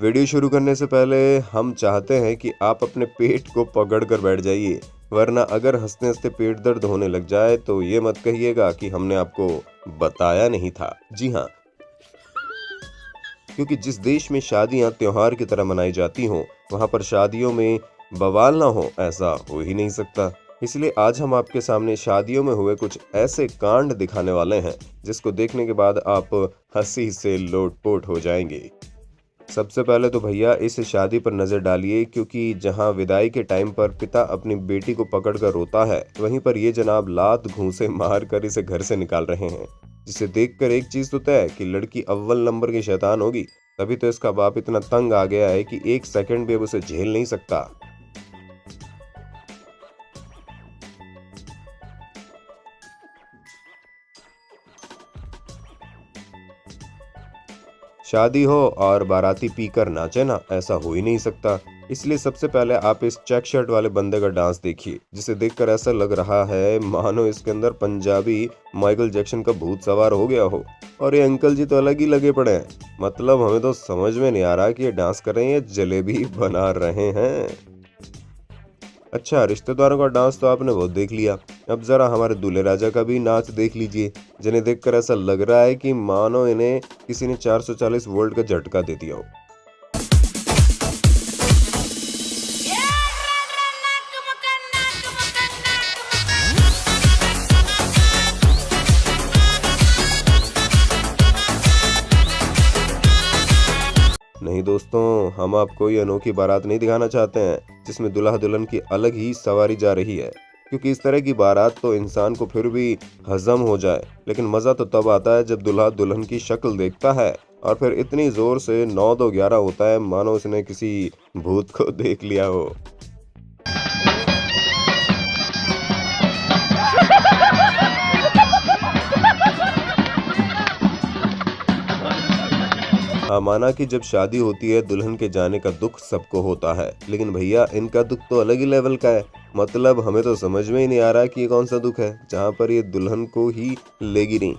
Video शुरू करने से पहले हम चाहते हैं कि आप अपने पेट को पकड़ कर बैठ जाइए, वरना अगर हंसते हंसते पेट दर्द होने लग जाए तो ये मत कहिएगा कि हमने आपको बताया नहीं था। जी हाँ, क्योंकि जिस देश में शादियां त्योहार की तरह मनाई जाती हों, वहां पर शादियों में बवाल ना हो, ऐसा हो ही नहीं सकता। इसलिए आज हम आपके सामने शादियों में हुए कुछ ऐसे कांड दिखाने वाले हैं जिसको देखने के बाद आप हंसी से लोटपोट हो जाएंगे। सबसे पहले तो भैया इस शादी पर नजर डालिए, क्योंकि जहां विदाई के टाइम पर पिता अपनी बेटी को पकड़कर रोता है, वहीं पर ये जनाब लात घूंसे मार कर इसे घर से निकाल रहे हैं, जिसे देखकर एक चीज तो तय है कि लड़की अव्वल नंबर की शैतान होगी। तभी तो इसका बाप इतना तंग आ गया है कि एक सेकंड भी अब उसे झेल नहीं सकता। शादी हो और बाराती पीकर नाचे ना, ऐसा हो ही नहीं सकता। इसलिए सबसे पहले आप इस चेक शर्ट वाले बंदे का डांस देखिए, जिसे देखकर ऐसा लग रहा है मानो इसके अंदर पंजाबी माइकल जैक्सन का भूत सवार हो गया हो। और ये अंकल जी तो अलग ही लगे पड़े हैं। मतलब हमें तो समझ में नहीं आ रहा कि ये डांस कर रहे हैं या जलेबी बना रहे हैं। अच्छा, रिश्तेदारों का डांस तो आपने बहुत देख लिया, अब जरा हमारे दूल्हे राजा का भी नाच देख लीजिए, जिन्हें देखकर ऐसा लग रहा है कि मानो इन्हें किसी ने 440 वोल्ट का झटका दे दिया हो। नहीं दोस्तों, हम आपको ये अनोखी बारात नहीं दिखाना चाहते हैं जिसमें दुल्हा दुल्हन की अलग ही सवारी जा रही है, क्योंकि इस तरह की बारात तो इंसान को फिर भी हजम हो जाए, लेकिन मजा तो तब आता है जब दुल्हा दुल्हन की शक्ल देखता है और फिर इतनी जोर से 9-2-11 होता है मानो उसने किसी भूत को देख लिया हो। हाँ, माना कि जब शादी होती है दुल्हन के जाने का दुख सबको होता है, लेकिन भैया इनका दुख तो अलग ही लेवल का है। मतलब हमें तो समझ में ही नहीं आ रहा कि ये कौन सा दुख है जहाँ पर ये दुल्हन को ही लेगी नहीं।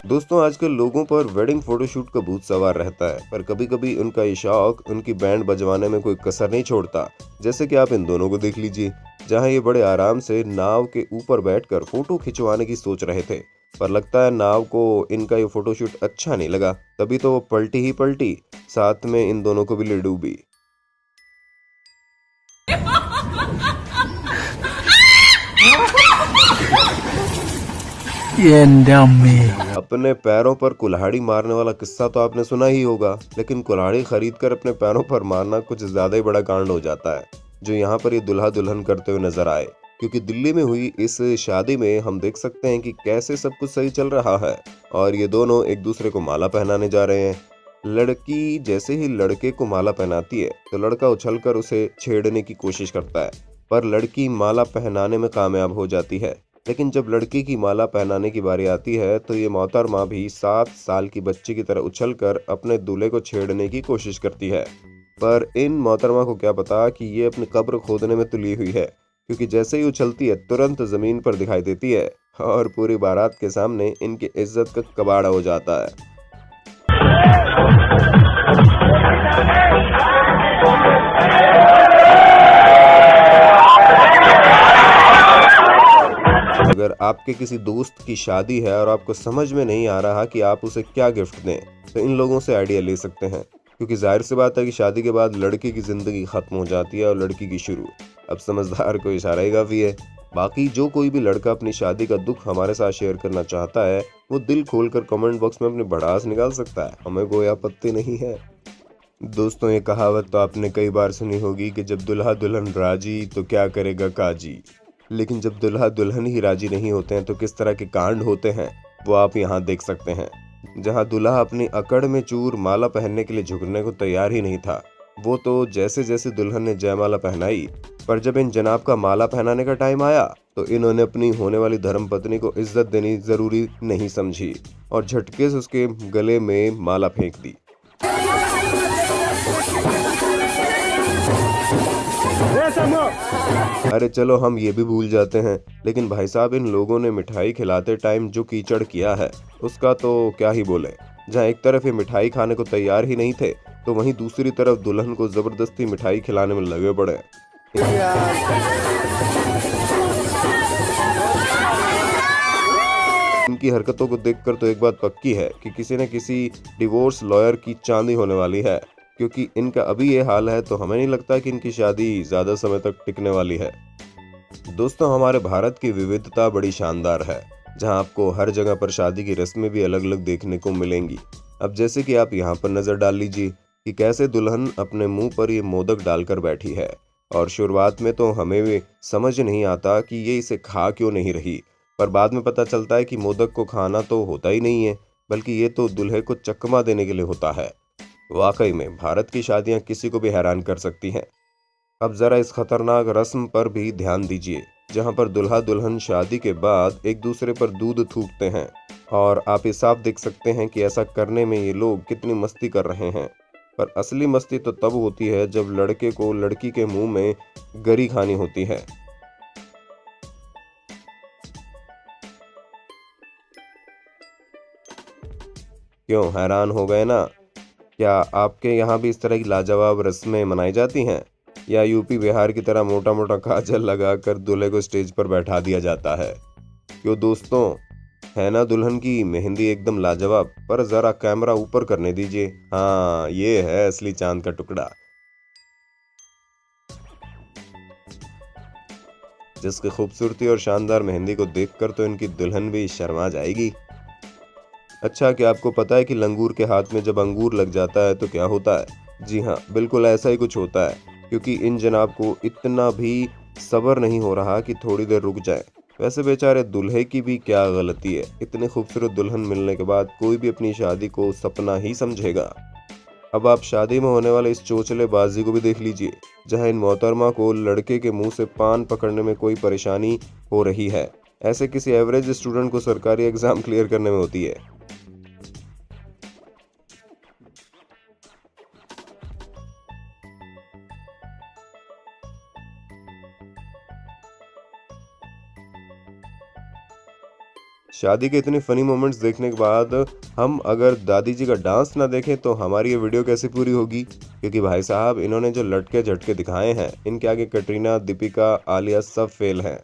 दोस्तों, आजकल लोगों पर वेडिंग फोटोशूट का भूत सवार रहता है, पर कभी कभी उनका ये शौक उनकी बैंड बजवाने में कोई कसर नहीं छोड़ता। जैसे कि आप इन दोनों को देख लीजिए, जहां ये बड़े आराम से नाव के ऊपर बैठकर फोटो खिंचवाने की सोच रहे थे, पर लगता है नाव को इनका ये फोटोशूट अच्छा नहीं लगा, तभी तो वो पलटी ही पलटी, साथ में इन दोनों को भी ले डूबी। अपने पैरों पर कुल्हाड़ी मारने वाला किस्सा तो आपने सुना ही होगा, लेकिन कुल्हाड़ी खरीदकर अपने पैरों पर मारना कुछ ज्यादा ही बड़ा कांड हो जाता है, जो यहाँ पर ये दुल्हा दुल्हन करते हुए नजर आए। क्योंकि दिल्ली में हुई इस शादी में हम देख सकते हैं कि कैसे सब कुछ सही चल रहा है और ये दोनों एक दूसरे को माला पहनाने जा रहे हैं। लड़की जैसे ही लड़के को माला पहनाती है तो लड़का उछलकर उसे छेड़ने की कोशिश करता है, पर लड़की माला पहनाने में कामयाब हो जाती है। लेकिन जब लड़की की माला पहनाने की बारी आती है तो ये मोहतरमा भी 7 साल की बच्ची की तरह उछलकर अपने दूल्हे को छेड़ने की कोशिश करती है। पर इन मोहतरमा को क्या पता कि ये अपनी कब्र खोदने में तुली हुई है, क्योंकि जैसे ही उछलती है तुरंत जमीन पर दिखाई देती है और पूरी बारात के सामने इनकी इज्जत का कबाड़ा हो जाता है। अगर आपके किसी दोस्त की शादी है और आपको समझ में नहीं आ रहा कि आप उसे क्या गिफ्ट दें, तो इन लोगों से आइडिया ले सकते हैं, क्योंकि जाहिर सी बात है कि शादी के बाद लड़के की जिंदगी खत्म हो जाती है और लड़की की शुरू। अब समझदार को इशारा ही काफी है। बाकी जो कोई भी लड़का अपनी शादी का दुख हमारे साथ शेयर करना चाहता है, वो दिल खोलकर कमेंट बॉक्स में अपनी भड़ास निकाल सकता है, हमें कोई आपत्ति नहीं है। दोस्तों, ये कहावत तो आपने कई बार सुनी होगी कि जब दुल्हा दुल्हन राजी तो क्या करेगा काजी। लेकिन जब दुल्हा दुल्हन ही राजी नहीं होते हैं तो किस तरह के कांड होते हैं वो आप यहाँ देख सकते हैं। जहाँ दुल्हा अपनी अकड़ में चूर माला पहनने के लिए झुकने को तैयार ही नहीं था, वो तो जैसे जैसे दुल्हन ने जयमाला पहनाई, पर जब इन जनाब का माला पहनाने का टाइम आया तो इन्होंने अपनी होने वाली धर्मपत्नी को इज्जत देनी जरूरी नहीं समझी और झटके से उसके गले में माला फेंक दी। अरे चलो हम ये भी भूल जाते हैं, लेकिन भाई साहब इन लोगों ने मिठाई खिलाते टाइम जो कीचड़ किया है उसका तो क्या ही बोले। जहाँ एक तरफ ये मिठाई खाने को तैयार ही नहीं थे, तो वहीं दूसरी तरफ दुल्हन को जबरदस्ती मिठाई खिलाने में लगे पड़े। इनकी हरकतों को देखकर तो एक बात पक्की है कि किसी न किसी डिवोर्स लॉयर की चांदी होने वाली है, क्योंकि इनका अभी ये हाल है तो हमें नहीं लगता कि इनकी शादी ज्यादा समय तक टिकने वाली है। दोस्तों, हमारे भारत की विविधता बड़ी शानदार है, जहां आपको हर जगह पर शादी की रस्में भी अलग अलग देखने को मिलेंगी। अब जैसे कि आप यहाँ पर नजर डाल लीजिए कि कैसे दुल्हन अपने मुंह पर ये मोदक डालकर बैठी है, और शुरुआत में तो हमें भी समझ नहीं आता कि ये इसे खा क्यों नहीं रही, पर बाद में पता चलता है कि मोदक को खाना तो होता ही नहीं है, बल्कि ये तो दूल्हे को चकमा देने के लिए होता है। वाकई में भारत की शादियां किसी को भी हैरान कर सकती हैं। अब जरा इस खतरनाक रस्म पर भी ध्यान दीजिए, जहां पर दुल्हा दुल्हन शादी के बाद एक दूसरे पर दूध थूकते हैं, और आप ये साफ देख सकते हैं कि ऐसा करने में ये लोग कितनी मस्ती कर रहे हैं। पर असली मस्ती तो तब होती है जब लड़के को लड़की के मुंह में गरी खानी होती है। क्यों हैरान हो गए ना? क्या आपके यहाँ भी इस तरह की लाजवाब रस्में मनाई जाती हैं, या यूपी बिहार की तरह मोटा मोटा काजल लगाकर दूल्हे को स्टेज पर बैठा दिया जाता है? क्यों दोस्तों, है ना दुल्हन की मेहंदी एकदम लाजवाब? पर जरा कैमरा ऊपर करने दीजिए। हाँ, ये है असली चांद का टुकड़ा, जिसकी खूबसूरती और शानदार मेहंदी को देखकर तो इनकी दुल्हन भी शर्मा जाएगी। अच्छा, क्या आपको पता है कि लंगूर के हाथ में जब अंगूर लग जाता है तो क्या होता है? जी हाँ, बिल्कुल ऐसा ही कुछ होता है, क्योंकि इन जनाब को इतना भी सब्र नहीं हो रहा कि थोड़ी देर रुक जाए। वैसे बेचारे दूल्हे की भी क्या गलती है, इतनी खूबसूरत दुल्हन मिलने के बाद कोई भी अपनी शादी को सपना ही समझेगा। अब आप शादी में होने वाले इस चोचलेबाजी को भी देख लीजिए, जहां इन मोहतरमा को लड़के के मुंह से पान पकड़ने में कोई परेशानी हो रही है। ऐसे किसी एवरेज स्टूडेंट को सरकारी एग्जाम क्लियर करने में होती है। शादी के इतने फनी मोमेंट्स देखने के बाद हम अगर दादी जी का डांस ना देखें तो हमारी ये वीडियो कैसे पूरी होगी? क्योंकि भाई साहब इन्होंने जो लटके झटके दिखाए हैं, इनके आगे कटरीना, दीपिका, आलिया सब फेल हैं।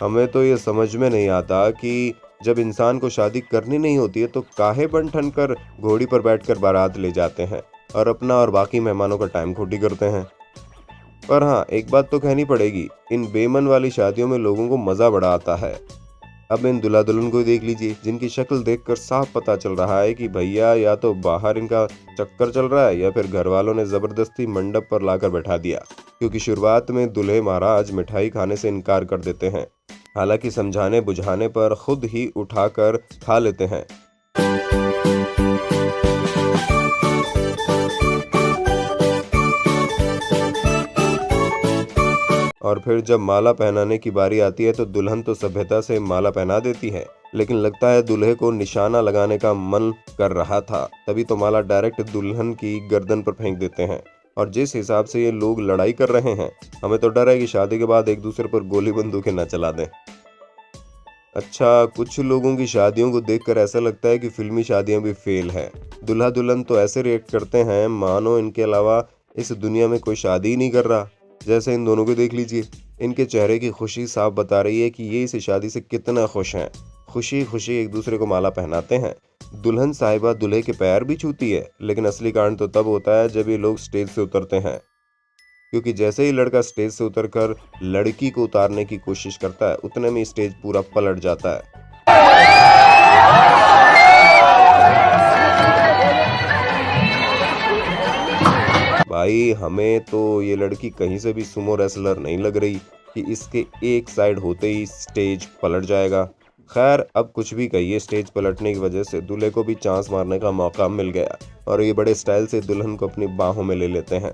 हमें तो ये समझ में नहीं आता कि जब इंसान को शादी करनी नहीं होती है तो काहे बन ठन कर घोड़ी पर बैठकर बारात ले जाते हैं और अपना और बाकी मेहमानों का टाइम खोटी करते हैं। पर हाँ, एक बात तो कहनी पड़ेगी, इन बेमन वाली शादियों में लोगों को मजा बड़ा आता है। अब इन दुल्हा दुल्हन को देख लीजिए, जिनकी शक्ल देखकर साफ पता चल रहा है कि भैया या तो बाहर इनका चक्कर चल रहा है या फिर घर वालों ने जबरदस्ती मंडप पर लाकर बैठा दिया, क्योंकि शुरुआत में दूल्हे महाराज मिठाई खाने से इनकार कर देते हैं, हालांकि समझाने बुझाने पर खुद ही उठाकर खा लेते हैं। और फिर जब माला पहनाने की बारी आती है तो दुल्हन तो सभ्यता से माला पहना देती है, लेकिन लगता है दूल्हे को निशाना लगाने का मन कर रहा था, तभी तो माला डायरेक्ट दुल्हन की गर्दन पर फेंक देते हैं। और जिस हिसाब से ये लोग लड़ाई कर रहे हैं, हमें तो डर है कि शादी के बाद एक दूसरे पर गोली बंदूकें न चला दें। अच्छा, कुछ लोगों की शादियों को देखकर ऐसा लगता है कि फिल्मी शादियां भी फेल हैं। दूल्हा दुल्हन तो ऐसे रिएक्ट करते हैं मानो इनके अलावा इस दुनिया में कोई शादी ही नहीं कर रहा। जैसे इन दोनों को देख लीजिए, इनके चेहरे की खुशी साफ बता रही है कि ये इस शादी से कितना खुश हैं। खुशी खुशी एक दूसरे को माला पहनाते हैं। दुल्हन साहिबा दूल्हे के पैर भी छूती है, लेकिन असली कांड तो तब होता है जब ये लोग स्टेज से उतरते हैं, क्योंकि जैसे ही लड़का स्टेज से उतरकर लड़की को उतारने की कोशिश करता है, उतने में स्टेज पूरा पलट जाता है। भाई, हमें तो ये लड़की कहीं से भी सुमो रेसलर नहीं लग रही कि इसके एक साइड होते ही स्टेज पलट जाएगा। खैर, अब कुछ भी कहिए, स्टेज पलटने की वजह से दूल्हे को भी चांस मारने का मौका मिल गया और ये बड़े स्टाइल से दुल्हन को अपनी बाहों में ले लेते हैं।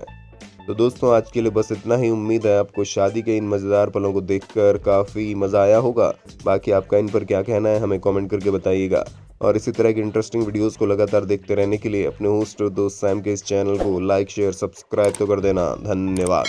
तो दोस्तों आज के लिए बस इतना ही। उम्मीद है आपको शादी के इन मज़ेदार पलों को देखकर काफ़ी मज़ा आया होगा। बाकी आपका इन पर क्या कहना है हमें कमेंट करके बताइएगा। और इसी तरह की इंटरेस्टिंग वीडियोस को लगातार देखते रहने के लिए अपने होस्ट और दोस्त सैम के इस चैनल को लाइक शेयर सब्सक्राइब तो कर देना। धन्यवाद।